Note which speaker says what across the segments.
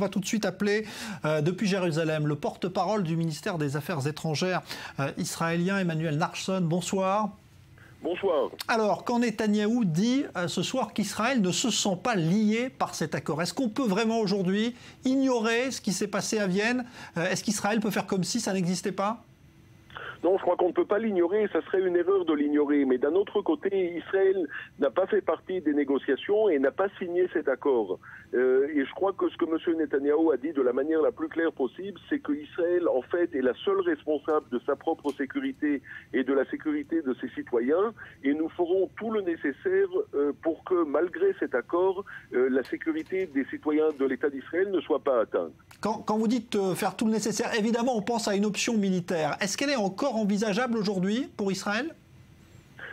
Speaker 1: On va tout de suite appeler depuis Jérusalem le porte-parole du ministère des Affaires étrangères israélien, Emmanuel Nachshon. Bonsoir.
Speaker 2: Bonsoir.
Speaker 1: Alors, quand Netanyahou dit ce soir qu'Israël ne se sent pas lié par cet accord, est-ce qu'on peut vraiment aujourd'hui ignorer ce qui s'est passé à Vienne? Est-ce qu'Israël peut faire comme si ça n'existait pas?
Speaker 2: Non, je crois qu'on ne peut pas l'ignorer, ça serait une erreur de l'ignorer. Mais d'un autre côté, Israël n'a pas fait partie des négociations et n'a pas signé cet accord. Et je crois que ce que M. Netanyahou a dit de la manière la plus claire possible, c'est que Israël, en fait, est la seule responsable de sa propre sécurité et de la sécurité de ses citoyens. Et nous ferons tout le nécessaire pour que, malgré cet accord, la sécurité des citoyens de l'État d'Israël ne soit pas atteinte.
Speaker 1: Quand vous dites faire tout le nécessaire, évidemment, on pense à une option militaire. Est-ce qu'elle est encore envisageable aujourd'hui pour Israël?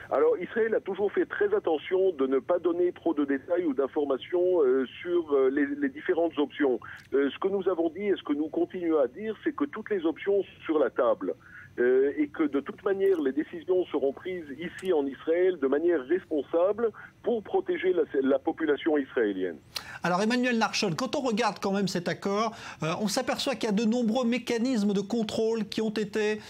Speaker 2: Alors, Israël a toujours fait très attention de ne pas donner trop de détails ou d'informations sur les différentes options. Ce que nous avons dit et ce que nous continuons à dire, c'est que toutes les options sont sur la table. Et que de toute manière, les décisions seront prises ici en Israël de manière responsable pour protéger la population israélienne.
Speaker 1: Alors Emmanuel Nachshon, quand on regarde quand même cet accord, on s'aperçoit qu'il y a de nombreux mécanismes de contrôle qui ont été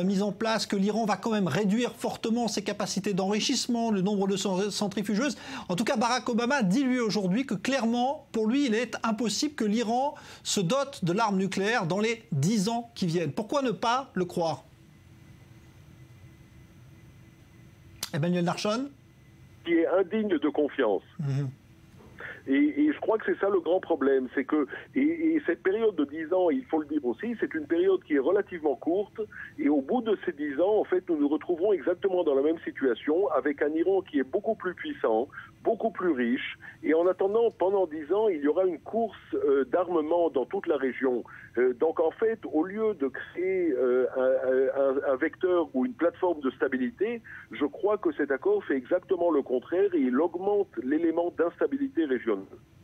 Speaker 1: mis en place, que l'Iran va quand même réduire fortement ses capacités d'enrichissement, le nombre de centrifugeuses. En tout cas, Barack Obama dit lui aujourd'hui que clairement, pour lui, il est impossible que l'Iran se dote de l'arme nucléaire dans les 10 ans qui viennent. Pourquoi ne pas le croire? Emmanuel Nachshon?
Speaker 2: Qui est indigne de confiance. Et je crois que c'est ça le grand problème, c'est que et cette période de 10 ans, il faut le dire aussi, c'est une période qui est relativement courte, et au bout de ces 10 ans, en fait, nous nous retrouvons exactement dans la même situation, avec un Iran qui est beaucoup plus puissant, beaucoup plus riche, et en attendant, pendant 10 ans, il y aura une course d'armement dans toute la région. Donc en fait, au lieu de créer un vecteur ou une plateforme de stabilité, je crois que cet accord fait exactement le contraire, et il augmente l'élément d'instabilité régionale.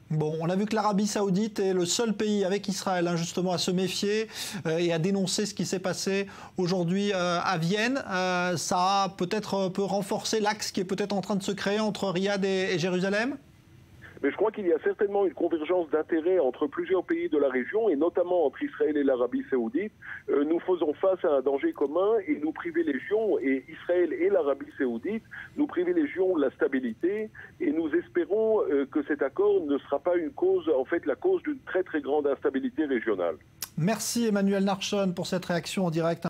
Speaker 1: Bon, on a vu que l'Arabie Saoudite est le seul pays avec Israël, justement, à se méfier et à dénoncer ce qui s'est passé aujourd'hui à Vienne. Ça peut-être peut renforcer l'axe qui est peut-être en train de se créer entre Riyad et Jérusalem?
Speaker 2: Mais je crois qu'il y a certainement une convergence d'intérêts entre plusieurs pays de la région, et notamment entre Israël et l'Arabie Saoudite. Nous faisons face à un danger commun et nous privilégions, et Israël et l'Arabie Saoudite, nous privilégions la stabilité, et nous espérons que cet accord ne sera pas une cause, en fait, la cause d'une très très grande instabilité régionale.
Speaker 1: Merci Emmanuel Nachshon pour cette réaction en direct.